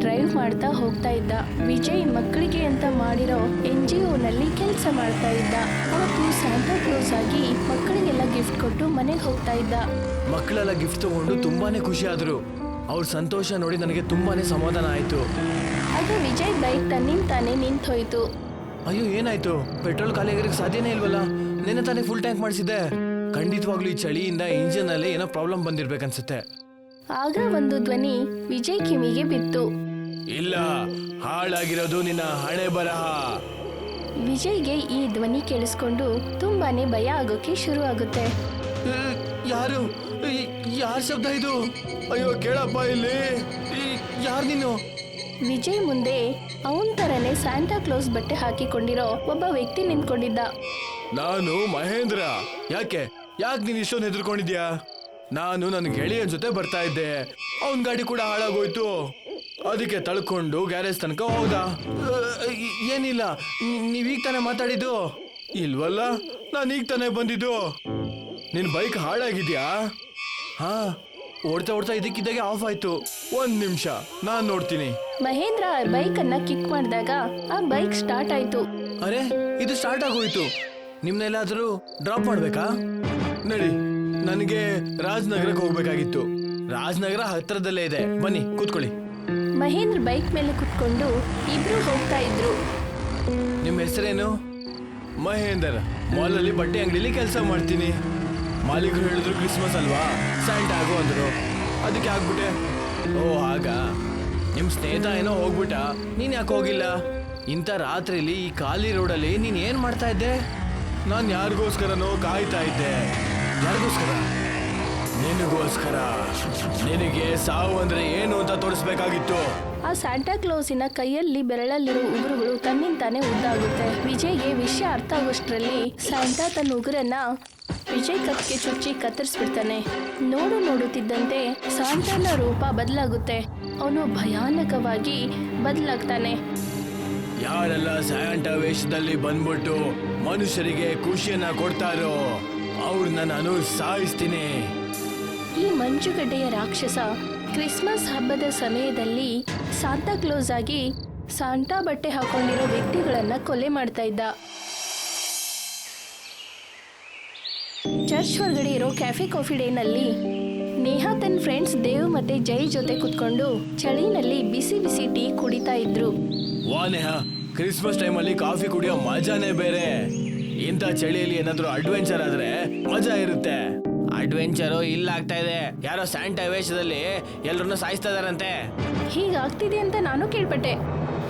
Drive ಮಾಡ್ತಾ ಹೋಗ್ತಾ ಇದ್ದ. ವಿಜಯ್ ಮಕ್ಕಳಿಗೆ ಅಂತ ಮಾಡಿರೋ NGO ನಲ್ಲಿ ಕೆಲಸ ಮಾಡ್ತಾ ಇದ್ದ. ಅವತ್ತು ಸ್ಯಾಂಟಾ ಕ್ಲೋಸ್ ಆಗಿ ಮಕ್ಕಳಿಗೆಲ್ಲ ಗಿಫ್ಟ್ ಕೊಟ್ಟು ಮನೆಗೆ ಹೋಗ್ತಾ ಇದ್ದ. ಮಕ್ಕಳೆಲ್ಲ ಗಿಫ್ಟ್ ತಗೊಂಡು ತುಂಬಾನೇ ಖುಷಿ ಆದ್ರು. ಅವ್ರ ಸಂತೋಷ ನೋಡಿ ನನಗೆ ತುಂಬಾನೇ ಸಮಾಧಾನ ಆಯ್ತು. ಆಗ ವಿಜಯ್ ಬೈಕ್ ತನ್ನಿಂತಾನೆ ನಿಂತು ಹೋಯ್ತು. ಅಯ್ಯೋ, ಏನಾಯ್ತು? ಪೆಟ್ರೋಲ್ ಖಾಲಿ ಆಗಿರಕ್ಕೆ ಸಾಧ್ಯನೇ ಇಲ್ವಲ್ಲ. ನೆನೆ ತಾನೇ ಫುಲ್ ಟ್ಯಾಂಕ್ ಮಾಡಿಸಿದ್ದೆ. ಖಂಡಿತವಾಗ್ಲೂ ಈ ಚಳಿಯಿಂದ ಇಂಜಿನ್ ಅಲ್ಲಿ ಏನೋ ಪ್ರಾಬ್ಲಮ್ ಬಂದಿರ್ಬೇಕನ್ಸುತ್ತೆ. ಆಗ ಒಂದು ಧ್ವನಿ ವಿಜಯ್ ಕಿವಿಗೆ ಬಿತ್ತು. ಇಲ್ಲ, ಹಾಳಾಗಿರೋದು ನಿನ್ನ ಹಣೆ ಬರಹ. ವಿಜಯ್ಗೆ ಈ ಧ್ವನಿ ಕೇಳಿಸ್ಕೊಂಡು ತುಂಬಾನೇ ಭಯ ಆಗೋಕೆ ಶುರು ಆಗುತ್ತೆ. ಯಾರು? ಯಾರ ಶಬ್ದ ಇದು? ಅಯ್ಯೋ ಕೇಳಪ್ಪ ಇಲ್ಲಿ. ಯಾರು ನೀನು? ವಿಜಯ್ ಮುಂದೆ ಅವನ್ ತರನೇ ಸ್ಯಾಂಟಾ ಕ್ಲೋಸ್ ಬಟ್ಟೆ ಹಾಕಿಕೊಂಡಿರೋ ಒಬ್ಬ ವ್ಯಕ್ತಿ ನಿಂತ್ಕೊಂಡಿದ್ದ. ನಾನು ಮಹೇಂದ್ರ. ಯಾಕೆ ನೀನು ಇಷ್ಟೊಂದು ಹೆದರ್ಕೊಂಡಿದ್ಯಾ? ನಾನು ನನ್ನ ಗೆಳೆಯನ ಜೊತೆ ಬರ್ತಾ ಇದ್ದೆ. ಅವನ್ ಗಾಡಿ ಕೂಡ ಹಾಳಾಗೋಯ್ತು. ಅದಕ್ಕೆ ತಳ್ಕೊಂಡು ಗ್ಯಾರೇಜ್ ತನಕ ಹೋದ. ಏನಿಲ್ಲ, ನೀವೀಗ ತಾನೇ ಮಾತಾಡಿದ್ದು? ಇಲ್ವಲ್ಲ, ನಾನು ಈಗ ತಾನೇ ಬಂದಿದ್ದು. ನಿನ್ ಬೈಕ್ ಹಾಳಾಗಿದ್ಯಾ? ಹಾ, ಓಡ್ತಾ ಇದಕ್ಕಿದ್ದಾಗೆ ಆಫ್ ಆಯ್ತು. 1 ನಿಮಿಷ, ನಾನ್ ನೋಡ್ತೀನಿ. ಮಹೇಂದ್ರ ಬೈಕ್ ಅನ್ನ ಕಿಕ್ ಮಾಡಿದಾಗ ಆ ಬೈಕ್ ಸ್ಟಾರ್ಟ್ ಆಯ್ತು. ಅರೆ, ಇದು ಸ್ಟಾರ್ಟ್ ಆಗೋಯ್ತು. ನಿಮ್ನೆಲ್ಲಾದ್ರೂ ಡ್ರಾಪ್ ಮಾಡ್ಬೇಕಾ? ನಡಿ, ನನಗೆ ರಾಜನಗರಕ್ಕೆ ಹೋಗ್ಬೇಕಾಗಿತ್ತು. ರಾಜನಗರ ಹತ್ರದಲ್ಲೇ ಇದೆ, ಬನ್ನಿ ಕೂತ್ಕೊಳ್ಳಿ. ಮಹೇಂದ್ರ ಬೈಕ್ ಮೇಲೆ ಕುತ್ಕೊಂಡು ಇಬ್ರು ಹೋಗ್ತಾ ಇದ್ರು. ನಿಮ್ಮ ಹೆಸರೇನು? ಮಹೇಂದರ್. ಮಾಲಲ್ಲಿ ಬಟ್ಟೆ ಅಂಗಡಿಲಿ ಕೆಲಸ ಮಾಡ್ತೀನಿ. ಮಾಲೀಕರು ಹೇಳಿದ್ರು ಕ್ರಿಸ್ಮಸ್ ಅಲ್ವಾ, ಸ್ಯಾಂಟಾ ಆಗೋ ಅಂದ್ರು. ಅದಕ್ಕೆ ಆಗ್ಬಿಟ್ಟೆ. ಓ ಹಾಗ, ನಿಮ್ ಸ್ನೇಹಿತ ಏನೋ ಹೋಗ್ಬಿಟ್ಟ, ನೀನ್ ಯಾಕೆ ಹೋಗಿಲ್ಲ? ಇಂಥ ರಾತ್ರಿಲಿ ಈ ಖಾಲಿ ರೋಡಲ್ಲಿ ನೀನ್ ಏನ್ ಮಾಡ್ತಾ ಇದ್ದೆ? ನಾನು ಯಾರಿಗೋಸ್ಕರನೋ ಕಾಯ್ತಾ ಇದ್ದೆ. ಯಾರಿಗೋಸ್ಕರ? ನಿನಗೋಸ್ಕರ. ನಿನಗೆ ಸಾವು ಅಂದ್ರೆ ಏನು ಅಂತ ತೋರಿಸ್ಬೇಕಾಗಿತ್ತು. ಆ ಸ್ಯಾಂಟಾ ಕ್ಲೋಸಿನ ಕೈಯಲ್ಲಿ ಬೆರಳಲ್ಲಿರೋ ಉಗುರುಗಳು ತನ್ನಿಂತಾನೆ ಉದ್ದಾಗುತ್ತೆ. ವಿಜಯ್ಗೆ ವಿಷಯ ಅರ್ಥ ಆಗೋಷ್ಟ್ರಲ್ಲಿ ಸ್ಯಾಂಟಾ ತನ್ನ ಉಗುರನ್ನ ವಿಜಯ್ ಕತ್ಗೆ ಚುಚ್ಚಿ ಕತ್ತರಿಸ್ಬಿಡ್ತಾನೆ. ನೋಡುತ್ತಿದ್ದಂತೆ ಸ್ಯಾಂಟಾನ ರೂಪ ಬದಲಾಗುತ್ತೆ. ಅವನು ಭಯಾನಕವಾಗಿ ಬದಲಾಗ್ತಾನೆ. ಯಾರೆಲ್ಲ ಸ್ಯಾಂಟಾ ವೇಷದಲ್ಲಿ ಬಂದ್ಬಿಟ್ಟು ಮನುಷ್ಯರಿಗೆ ಖುಷಿಯನ್ನ ಕೊಡ್ತಾರೋ ಅವ್ರನ್ನ ನಾನು ಸಾಯಿಸ್ತೀನಿ. ಈ ಮಂಜುಗಡ್ಡೆಯ ರಾಕ್ಷಸ ಕ್ರಿಸ್ಮಸ್ ಹಬ್ಬದ ಸಮಯದಲ್ಲಿ ಸಾಂತಾ ಕ್ಲೋಸ್ ಆಗಿ ಸಾಂಟಾ ಬಟ್ಟೆ ಹಾಕೊಂಡಿರೋ ವ್ಯಕ್ತಿಗಳನ್ನ ಕೊಲೆ ಮಾಡ್ತಾ ಇದ್ದ. ಚರ್ಚ್ ಹೊರಗಡೆ ಇರೋ ಕ್ಯಾಫೆ ಕಾಫಿ ಡೇನಲ್ಲಿ ನೇಹಾ ತನ್ನ ಫ್ರೆಂಡ್ಸ್ ದೇವ್ ಮತ್ತೆ ಜೈ ಜೊತೆ ಕುತ್ಕೊಂಡು ಚಳಿನಲ್ಲಿ ಬಿಸಿ ಬಿಸಿ ಟೀ ಕುಡಿತಾ ಇದ್ರು. ವಾ ನೇಹಾ, ಕ್ರಿಸ್ಮಸ್ ಟೈಮಲ್ಲಿ ಕಾಫಿ ಕುಡಿಯೋ ಮಜಾನೇ ಬೇರೆ. ಇಂಥ ಚಳಿಯಲ್ಲಿ ಏನಾದ್ರೂ ಅಡ್ವೆಂಚರ್ ಆದ್ರೆ ಮಜಾ ಇರುತ್ತೆ. ಅಡ್ವೆಂಚರು ಇಲ್ಲ ಆಗ್ತಾ ಇದೆ. ಯಾರೋ ಸ್ಯಾಂಟಾ ವೇಷದಲ್ಲಿ ಎಲ್ಲರನ್ನ ಸಾಯಿಸ್ತಾ ಇದಾರಂತೆ. ಹೀಗಾಗ್ತಿದೆ ಅಂತ ನಾನು ಕೇಳ್ಪಟ್ಟೆ.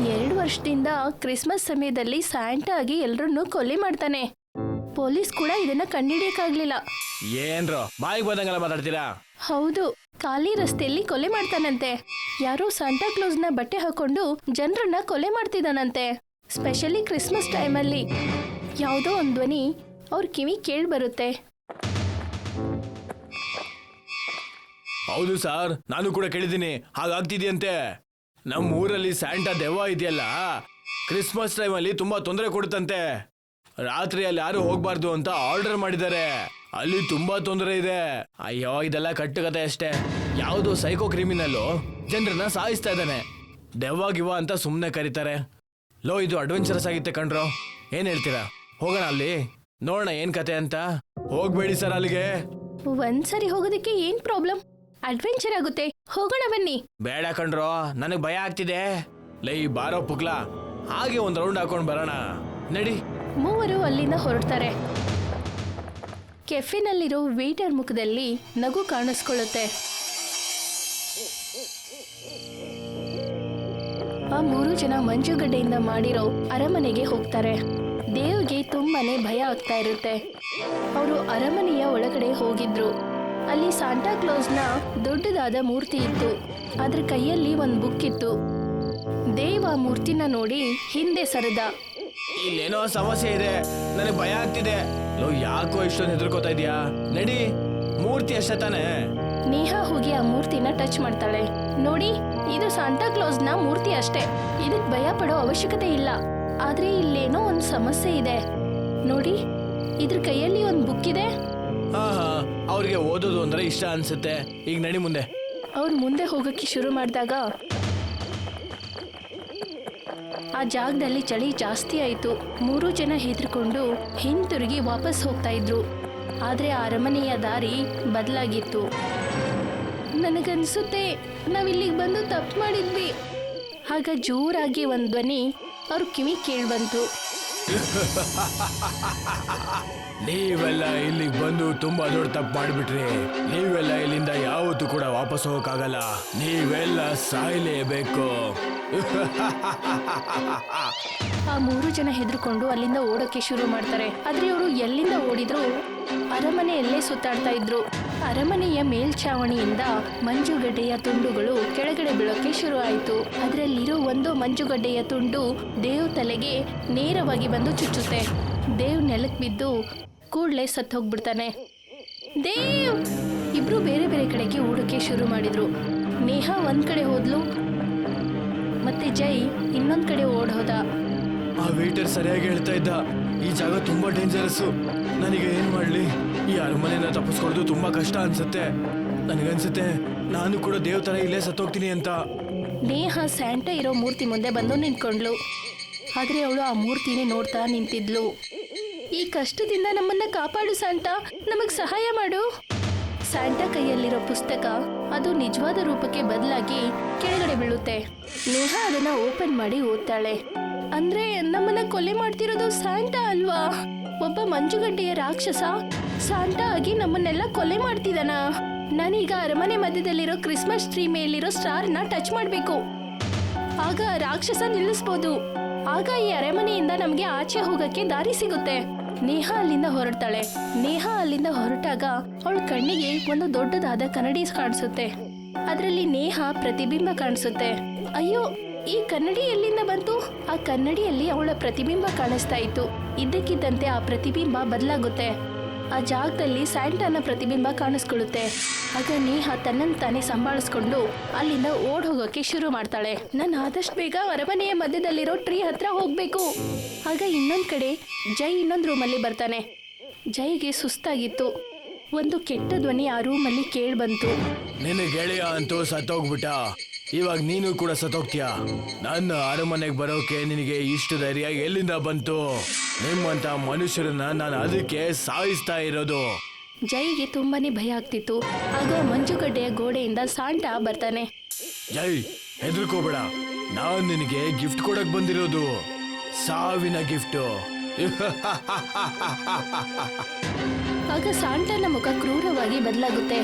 2 ವರ್ಷದಿಂದ ಕ್ರಿಸ್ಮಸ್ ಸಮಯದಲ್ಲಿ ಸ್ಯಾಂಟಾ ಆಗಿ ಎಲ್ಲರನ್ನೂ ಕೊಲೆ ಮಾಡ್ತಾನೆ. ಪೊಲೀಸ್ ಕೂಡ ಇದನ್ನ ಕಂಡಿಡಿಯಕ್ಕಾಗ್ಲಿಲ್ಲ. ಏನ್ರೋ ಬಾಯಿಗೆ ಬಂದಂಗೆಲ್ಲ ಮಾತಾಡ್ತೀರಾ? ಹೌದು, ಖಾಲಿ ರಸ್ತೆಯಲ್ಲಿ ಕೊಲೆ ಮಾಡ್ತಾನಂತೆ. ಯಾರೋ ಸಾಂಟಾ ಕ್ಲೋಸ್ನ ಬಟ್ಟೆ ಹಾಕೊಂಡು ಜನರನ್ನ ಕೊಲೆ ಮಾಡ್ತಿದ್ದಾನಂತೆ. ಸ್ಪೆಷಲಿ ಕ್ರಿಸ್ಮಸ್ ಟೈಮಲ್ಲಿ. ಯಾವುದೋ ಒಂದು ಧ್ವನಿ ಅವ್ರ ಕಿವಿ ಕೇಳಿ ಬರುತ್ತೆ. ಹೌದು ಸರ್, ನಾನು ಕೂಡ ಕೇಳಿದ್ದೀನಿ ಹಾಗಾಗ್ತಿದ್ಯಂತೆ. ನಮ್ಮ ಊರಲ್ಲಿ ಸ್ಯಾಂಟಾ ದೆವ್ವ ಇದೆಯಲ್ಲ, ಕ್ರಿಸ್ಮಸ್ ಟೈಮಲ್ಲಿ ತುಂಬಾ ತೊಂದರೆ ಕೊಡುತ್ತಂತೆ. ರಾತ್ರಿಯಲ್ಲಿ ಯಾರು ಹೋಗ್ಬಾರ್ದು ಅಂತ ಆರ್ಡರ್ ಮಾಡಿದ್ದಾರೆ. ಅಲ್ಲಿ ತುಂಬಾ ತೊಂದರೆ ಇದೆ. ಅಯ್ಯೋ, ಇದೆಲ್ಲ ಕಟ್ಟುಕತೆ ಅಷ್ಟೇ. ಯಾವುದೋ ಸೈಕೋ ಕ್ರಿಮಿನಲ್ಲು ಜನರನ್ನ ಸಾಯಿಸ್ತಾ ಇದ್ದಾನೆ. ದೆವ್ವ ಗಿವ್ವ ಅಂತ ಸುಮ್ಮನೆ ಕರೀತಾರೆ. ಲೋ, ಇದು ಅಡ್ವೆಂಚರಸ್ ಆಗಿತ್ತೆ ಕಣ್ರೋ. ಏನ್ ಹೇಳ್ತೀರಾ? ಹೋಗೋಣ ಅಲ್ಲಿ, ನೋಡೋಣ ಏನ್ ಕತೆ ಅಂತ. ಹೋಗ್ಬೇಡಿ ಸರ್ ಅಲ್ಲಿಗೆ. ಒಂದ್ಸರಿ ಹೋಗೋದಕ್ಕೆ ಏನ್ ಪ್ರಾಬ್ಲಮ್? ಅಡ್ವೆಂಚರ್ ಆಗುತ್ತೆ, ಹೋಗೋಣ ಬನ್ನಿ. ಬೇಡ ಕಣ್ರೋ, ನನಗ್ ಭಯ ಆಗ್ತಿದೆ. ಲೈ ಬಾರೋ ಪುಗ್ಲಾ, ಹಾಗೆ ಒಂದ್ ರೌಂಡ್ ಹಾಕೊಂಡ್ ಬರೋಣ, ನಡಿ. ಮೂವರು ಅಲ್ಲಿಂದ ಹೊರಡ್ತಾರೆ. ಕೆಫೆನಲ್ಲಿರೋ ವೇಟರ್ ಮುಖದಲ್ಲಿ ನಗು ಕಾಣಿಸ್ಕೊಳ್ಳುತ್ತೆ. ಆ 3 ಜನ ಮಂಜುಗಡ್ಡೆಯಿಂದ ಮಾಡಿರೋ ಅರಮನೆಗೆ ಹೋಗ್ತಾರೆ. ದೇವ್ಗೆ ತುಂಬಾನೇ ಭಯ ಆಗ್ತಾ ಇರುತ್ತೆ. ಅವರು ಅರಮನೆಯ ಒಳಗಡೆ ಹೋಗಿದ್ರು. ಅಲ್ಲಿ ಸಾಂಟಾ ಕ್ಲೋಸ್ನ ದೊಡ್ಡದಾದ ಮೂರ್ತಿ ಇತ್ತು. ಅದ್ರ ಕೈಯಲ್ಲಿ ಒಂದು ಬುಕ್ ಇತ್ತು. ದೇವ್ ಆ ಮೂರ್ತಿನ ನೋಡಿ ಹಿಂದೆ ಸರಿದ. ಇಲ್ಲೇನೋ ಸಮಸ್ಯೆ ಇದೆ, ನನಗೆ ಭಯ ಆಗ್ತಿದೆ. ಲೋ, ಯಾಕೋ ಇಷ್ಟೊಂದು ಹೆದರ್ಕೋತಾ ಇದೀಯಾ? ನಡಿ, ಮೂರ್ತಿ ಅಷ್ಟೇ ತಾನೆ. ನೇಹಾ ಹೋಗಿ ಆ ಮೂರ್ತಿನ ಟಚ್ ಮಾಡ್ತಾಳೆ. ನೋಡಿ, ಇದು ಸಾಂಟಾ ಕ್ಲೋಸ್ನ ಮೂರ್ತಿ ಅಷ್ಟೇ. ಇದಕ್ ಭಯ ಪಡೋ ಅವಶ್ಯಕತೆ ಇಲ್ಲ. ಆದ್ರೆ ಇಲ್ಲೇನೋ ಒಂದು ಸಮಸ್ಯೆ ಇದೆ. ನೋಡಿ, ಇದ್ರ ಕೈಯಲ್ಲಿ ಒಂದು ಬುಕ್ ಇದೆ. ಹಾ, ಅವ್ರಿಗೆ ಓದೋದು ಅಂದ್ರೆ ಇಷ್ಟ ಅನ್ಸುತ್ತೆ. ಈಗ ನಡಿ ಮುಂದೆ. ಅವ್ರು ಮುಂದೆ ಹೋಗಕ್ಕೆ ಶುರು ಮಾಡಿದಾಗ ಆ ಜಾಗದಲ್ಲಿ ಚಳಿ ಜಾಸ್ತಿ ಆಯಿತು. 3 ಜನ ಹೆದರ್ಕೊಂಡು ಹಿಂತಿರುಗಿ ವಾಪಸ್ ಹೋಗ್ತಾ ಇದ್ರು. ಆದ್ರೆ ಆ ಅರಮನೆಯ ದಾರಿ ಬದಲಾಗಿತ್ತು. ನನಗನ್ಸುತ್ತೆ ನಾವಿಲ್ಲಿಗೆ ಬಂದು ತಪ್ಪು ಮಾಡಿದ್ವಿ. ಆಗ ಜೋರಾಗಿ ಒಂದು ಧ್ವನಿ ಅವ್ರ ಕಿವಿ ಕೇಳ್ಬಂತು. ನೀವೆಲ್ಲ ಇಲ್ಲಿಗೆ ಬಂದು ತುಂಬಾ ದೊಡ್ಡ ತಪ್ಪು ಮಾಡಿಬಿಟ್ರಿ. ನೀವೆಲ್ಲ ಇಲ್ಲಿಂದ ಯಾವತ್ತೂ ಕೂಡ ವಾಪಸ್ ಹೋಗಕ್ಕಾಗಲ್ಲ. ನೀವೆಲ್ಲ ಸಾಯ್ಲೇಬೇಕು. ಆ 3 ಜನ ಹೆದರ್ಕೊಂಡು ಅಲ್ಲಿಂದ ಓಡೋಕೆ ಶುರು ಮಾಡ್ತಾರೆ. ಆದ್ರೆ ಅವರು ಎಲ್ಲಿಂದ ಓಡಿದ್ರು ಅರಮನೆಯಲ್ಲೇ ಸುತ್ತಾಡ್ತಾ ಇದ್ರು. ಅರಮನೆಯ ಮೇಲ್ಛಾವಣಿಯಿಂದ ಮಂಜುಗಡ್ಡೆಯ ತುಂಡುಗಳು ಕೆಳಗಡೆ ಬೀಳೋಕೆ ಶುರು ಆಯಿತು. ಅದರಲ್ಲಿರೋ ಒಂದು ಮಂಜುಗಡ್ಡೆಯ ತುಂಡು ದೇವ್ ತಲೆಗೆ ನೇರವಾಗಿ ಬಂದು ಚುಚ್ಚುತ್ತೆ. ದೇವ್ ನೆಲಕ್ಕೆ ಬಿದ್ದು ಕೂಡಲೇ ಸತ್ತು ಹೋಗ್ಬಿಡ್ತಾನೆ. ದೇವ್! ಇಬ್ರು ಬೇರೆ ಬೇರೆ ಕಡೆಗೆ ಓಡೋಕೆ ಶುರು ಮಾಡಿದ್ರು. ನೇಹಾ ಒಂದ್ ಕಡೆ ಹೋದ್ಲು, ಮತ್ತೆ ಜೈ ಇನ್ನೊಂದ್ ಕಡೆ ಓಡ್ ಹೋದ. ಆ ವೇಟರ್ ಸರಿಯಾಗಿ ಹೇಳ್ತಾ ಇದ್ದ, ಈ ಜಾಗ ತುಂಬಾ ಡೇಂಜರಸ್ಸು. ನನಗೆ ಏನ್ ಮಾಡ್ಲಿ? ಈ ಅರಮನೆನ ತಪ್ಪಿಸ್ಕೊಳ್ಳೋದು ತುಂಬಾ ಕಷ್ಟ ಅನ್ಸುತ್ತೆ. ನನಗನ್ಸುತ್ತೆ ನಾನು ಕೂಡ ದೇವ್ ತರ ಇಲ್ಲೇ ಸತ್ತೋಗ್ತೀನಿ ಅಂತ. ನೇಹಾ ಸ್ಯಾಂಟಾ ಇರೋ ಮೂರ್ತಿ ಮುಂದೆ ಬಂದು ನಿಂತ್ಕೊಂಡ್ಲು. ಆದ್ರೆ ಅವಳು ಆ ಮೂರ್ತಿನೇ ನೋಡ್ತಾ ನಿಂತಿದ್ಲು. ಈ ಕಷ್ಟದಿಂದ ನಮ್ಮನ್ನ ಕಾಪಾಡು ಸ್ಯಾಂಟಾ, ನಮಗ್ ಸಹಾಯ ಮಾಡು. ಸ್ಯಾಂಟಾ ಕೈಯಲ್ಲಿರೋ ಪುಸ್ತಕ ಅದು ನಿಜವಾದ ರೂಪಕ್ಕೆ ಬದಲಾಗಿ ಕೆಳಗಡೆ ಬೀಳುತ್ತೆ. ನೇಹಾ ಅದನ್ನ ಓಪನ್ ಮಾಡಿ ಓದ್ತಾಳೆ. ಅಂದ್ರೆ ನಮ್ಮನ್ನ ಕೊಲೆ ಮಾಡ್ತಿರೋದು ಸ್ಯಾಂಟಾ ಅಲ್ವಾ? ಒಬ್ಬ ಮಂಜುಗಡ್ಡೆಯ ರಾಕ್ಷಸ ಸ್ಯಾಂಟಾ ಆಗಿ ನಮ್ಮನ್ನೆಲ್ಲ ಕೊಲೆ ಮಾಡ್ತಿದ್ದಾನ. ನಾನೀಗ ಅರಮನೆ ಮಧ್ಯದಲ್ಲಿರೋ ಕ್ರಿಸ್ಮಸ್ ಟ್ರೀ ಮೇಲಿರೋ ಸ್ಟಾರ್ನ ಟಚ್ ಮಾಡ್ಬೇಕು. ಆಗ ರಾಕ್ಷಸ ನಿಲ್ಲಿಸ್ಬೋದು. ಆಗ ಈ ಅರಮನೆಯಿಂದ ನಮ್ಗೆ ಆಚೆ ಹೋಗಕ್ಕೆ ದಾರಿ ಸಿಗುತ್ತೆ. ನೇಹಾ ಅಲ್ಲಿಂದ ಹೊರಡ್ತಾಳೆ. ನೇಹಾ ಅಲ್ಲಿಂದ ಹೊರಟಾಗ ಅವಳ ಕಣ್ಣಿಗೆ ಒಂದು ದೊಡ್ಡದಾದ ಕನ್ನಡಿ ಕಾಣಿಸುತ್ತೆ. ಅದರಲ್ಲಿ ನೇಹಾ ಪ್ರತಿಬಿಂಬ ಕಾಣಿಸುತ್ತೆ. ಅಯ್ಯೋ, ಈ ಕನ್ನಡಿ ಎಲ್ಲಿಂದ ಬಂತು? ಆ ಕನ್ನಡಿಯಲ್ಲಿ ಅವಳ ಪ್ರತಿಬಿಂಬ ಕಾಣಿಸ್ತಾ ಇತ್ತು. ಇದ್ದಕ್ಕಿದ್ದಂತೆ ಆ ಪ್ರತಿಬಿಂಬ ಬದಲಾಗುತ್ತೆ. ಆ ಜಾಗದಲ್ಲಿ ಸ್ಯಾಂಟಾನ ಪ್ರತಿಬಿಂಬ ಕಾಣಿಸ್ಕೊಳ್ಳುತ್ತೆ. ಆಗ ನೇಹಾ ತನ್ನನ್ನು ತಾನೇ ಸಂಭಾಳಿಸ್ಕೊಂಡು ಅಲ್ಲಿಂದ ಓಡ್ ಹೋಗೋಕೆ ಶುರು ಮಾಡ್ತಾಳೆ. ನಾನು ಆದಷ್ಟು ಬೇಗ ಅರಮನೆಯ ಮಧ್ಯದಲ್ಲಿರೋ ಟ್ರೀ ಹತ್ರ ಹೋಗ್ಬೇಕು. ಆಗ ಇನ್ನೊಂದ್ ಕಡೆ ಜೈ ಇನ್ನೊಂದು ರೂಮಲ್ಲಿ ಬರ್ತಾನೆ. ಜೈಗೆ ಸುಸ್ತಾಗಿತ್ತು. ಒಂದು ಕೆಟ್ಟ ಧ್ವನಿ ಆ ರೂಮಲ್ಲಿ ಕೇಳ್ಬಂತು. ನಿನ್ನ ಗೆಳೆಯ ಅಂತೂ ಸತ್ತೋಗ್ಬಿಟ್ಟ. ಇವಾಗ ನೀನು ಕೂಡ ಸತ್ತೋಗ್ತೀಯ. ನನ್ನ ಅರಮನೆಗೆ ಬರೋಕೆ ನಿನಗೆ ಇಷ್ಟು ಧೈರ್ಯ ಎಲ್ಲಿಂದ ಬಂತು? ನಿಮ್ಮಂತ ಮನುಷ್ಯರನ್ನ ನಾನು ಅದಕ್ಕೆ ಸಾಯಿಸ್ತಾ ಇರೋದು. ಜೈಗೆ ತುಂಬಾನೇ ಭಯ ಆಗ್ತಿತ್ತು. ಆಗ ಮಂಜುಗಡ್ಡೆಯ ಗೋಡೆಯಿಂದ ಸಾಂಟಾ ಬರ್ತಾನೆ. ಜೈ, ಹೆದರ್ಕೋಬೇಡ. ನಾನ್ ನಿನಗೆ ಗಿಫ್ಟ್ ಕೊಡಕ್ ಬಂದಿರೋದು, ಸಾವಿನ ಗಿಫ್ಟು. ಆಗ ಸಾಂಟಾನ ಮುಖ ಕ್ರೂರವಾಗಿ ಬದಲಾಗುತ್ತೆ.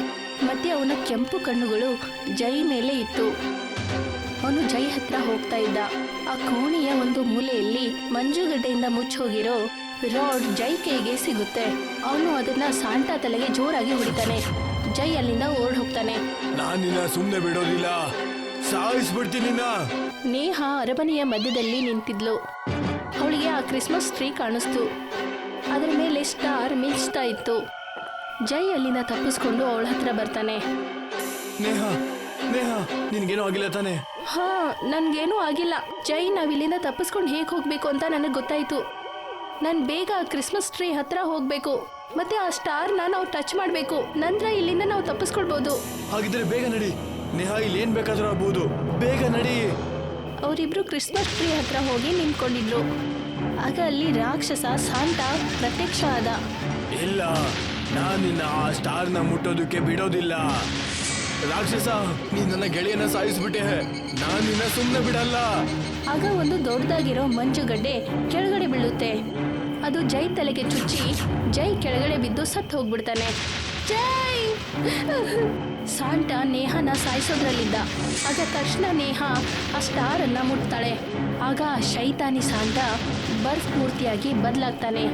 ಮತ್ತೆ ಅವನ ಕೆಂಪು ಕಣ್ಣುಗಳು ಜೈ ಮೇಲೆ ಇತ್ತು. ಅವನು ಜೈ ಹತ್ರ ಹೋಗ್ತಾ ಇದ್ದ. ಆ ಕೋಣೆಯ ಒಂದು ಮೂಲೆಯಲ್ಲಿ ಮಂಜುಗಡ್ಡೆಯಿಂದ ಮುಚ್ಚೋಗಿರೋ ರಾಡ್ ಜೈ ಕೈಗೆ ಸಿಗುತ್ತೆ. ಅವನು ಅದನ್ನ ಸಾಂಟಾ ತಲೆಗೆ ಜೋರಾಗಿ ಹೊಡಿತಾನೆ. ಜೈ ಅಲ್ಲಿಂದ ಓಡ್ ಹೋಗ್ತಾನೆ. ನಾನಿನ್ನ ಸುಮ್ಮನೆ ಬಿಡೋದಿಲ್ಲ, ಸಾಯಿಸ್ಬಿಡ್ತೀನಿ. ನೇಹಾ ಅರಮನೆಯ ಮಧ್ಯದಲ್ಲಿ ನಿಂತಿದ್ಲು. ಅವಳಿಗೆ ಆ ಕ್ರಿಸ್ಮಸ್ ಟ್ರೀ ಕಾಣಿಸ್ತು. ಅದರ ಮೇಲೆ ಸ್ಟಾರ್ ಮಿಂಚ್ತಾ ಇತ್ತು. ಜೈ ಅಲ್ಲಿಂದ ತಪ್ಪಿಸ್ಕೊಂಡು ಅವಳ ಹತ್ರ ಬರ್ತಾನೆ. ನೇಹಾ, ನೇಹಾ, ನಿನ್ಗೇನೋ ಆಗಿಲ್ಲ ತಾನೆ? ಹಾ, ನನ್ಗೇನೂ ಆಗಿಲ್ಲ. ಜೈ, ನಾವಿಲ್ಲಿಂದ ತಪ್ಪಿಸ್ಕೊಂಡು ಹೇಗೆ ಹೋಗ್ಬೇಕು ಅಂತ ನನಗೆ ಗೊತ್ತಾಯ್ತು. ನಾನು ಬೇಗ ಆ ಕ್ರಿಸ್ಮಸ್ ಟ್ರೀ ಹತ್ರ ಹೋಗ್ಬೇಕು. ಮತ್ತೆ ಆ ಸ್ಟಾರ್ನ ನಾವು ಟಚ್ ಮಾಡಬೇಕು. ನಂತರ ಇಲ್ಲಿಂದ ನಾವು ತಪ್ಪಿಸ್ಕೊಳ್ಬಹುದು. ಹಾಗಿದ್ರೆ ಬೇಗ ನಡಿ ನೇಹಾ, ಇಲ್ಲಿ ಏನ್ ಬೇಕಾದ್ರೂ ಆಗ್ಬೋದು. ಬೇಗ ನಡಿ. ಅವರಿಬ್ರು ಕ್ರಿಸ್ಮಸ್ ಟ್ರೀ ಹತ್ರ ಹೋಗಿ ನಿಂತ್ಕೊಂಡಿದ್ರು. ಆಗ ಅಲ್ಲಿ ರಾಕ್ಷಸ ಸಾಂಟಾ ಪ್ರತ್ಯಕ್ಷ ಆದ. ಇಲ್ಲ, ನಾನಿನ್ನ ಆ ಸ್ಟಾರ್ನ ಮುಟ್ಟೋದಕ್ಕೆ ಬಿಡೋದಿಲ್ಲ. ರಾಕ್ಷಸ, ನೀನ್ ನನ್ನ ಗೆಳೆಯನ ಸಾಯಿಸ್ಬಿಟ್ಟೆ. ನಾನಿನ್ನ ಸುಮ್ಮನೆ ಬಿಡಲ್ಲ. ಆಗ ಒಂದು ದೊಡ್ಡದಾಗಿರೋ ಮಂಜುಗಡ್ಡೆ ಕೆಳಗಡೆ ಬೀಳುತ್ತೆ. ಅದು ಜೈ ತಲೆಗೆ ಚುಚ್ಚಿ ಜೈ ಕೆಳಗಡೆ ಬಿದ್ದು ಸತ್ತು ಹೋಗ್ಬಿಡ್ತಾನೆ. ಜೈ! ಸಾಂಟಾ ನೇಹಾನ ಸಾಯಿಸೋದ್ರಲ್ಲಿದ್ದ. ಆಗ ತಕ್ಷಣ ನೇಹಾ ಆ ಸ್ಟಾರ್ ಅನ್ನ ಮುಟ್ತಾಳೆ. ಆಗ ಆ ಶೈತಾನಿ ಸಾಂಟಾ ಬರ್ಫ್ ಮೂರ್ತಿಯಾಗಿ ಬದಲಾಗ್ತಾನೆ.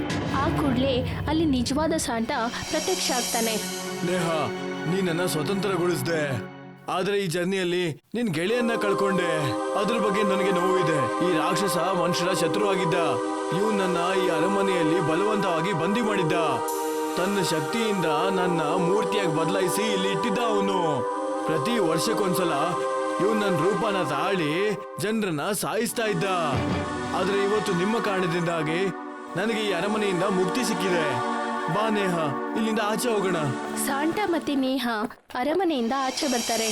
ಆ ಕೂಡಲೇ ಅಲ್ಲಿ ನಿಜವಾದ ಸಾಂಟಾ ಪ್ರತ್ಯಕ್ಷ ಆಗ್ತಾನೆ. ನೇಹಾ, ನೀನನ್ನ ಸ್ವತಂತ್ರಗೊಳಿಸ್ದೆ. ಆದ್ರೆ ಈ ಜರ್ನಿಯಲ್ಲಿ ನಿನ್ ಗೆಳೆಯನ್ನ ಕಳ್ಕೊಂಡೆ. ಅದ್ರ ಬಗ್ಗೆ ನನಗೆ ನೋವಿದೆ. ಈ ರಾಕ್ಷಸ ಮನುಷ್ಯರ ಶತ್ರು ಆಗಿದ್ದ. ಇವನನ್ನ ಈ ಅರಮನೆಯಲ್ಲಿ ಬಲವಂತವಾಗಿ ಬಂದಿ ಮಾಡಿದ್ದ. ತನ್ನ ಶಕ್ತಿಯಿಂದ ನನ್ನ ಮೂರ್ತಿಯಾಗಿ ಬದಲಾಯಿಸಿ ಇಲ್ಲಿ ಇಟ್ಟಿದ್ದ ಅವನು. ಪ್ರತಿ ವರ್ಷಕ್ಕೊಂದ್ಸಲ ಇವನು ನನ್ನ ರೂಪನ ತಾಳಿ ಜನರನ್ನ ಸಾಯಿಸ್ತಾ ಇದ್ದ. ಆದ್ರೆ ಇವತ್ತು ನಿಮ್ಮ ಕಾರಣದಿಂದಾಗಿ ನನಗೆ ಈ ಅರಮನೆಯಿಂದ ಮುಕ್ತಿ ಸಿಕ್ಕಿದೆ. ಬಾ ನೇಹಾ, ಇಲ್ಲಿಂದ ಆಚೆ ಹೋಗೋಣ. ಸಾಂಟಾ ಮತ್ತೆ ನೇಹಾ ಅರಮನೆಯಿಂದ ಆಚೆ ಬರ್ತಾರೆ.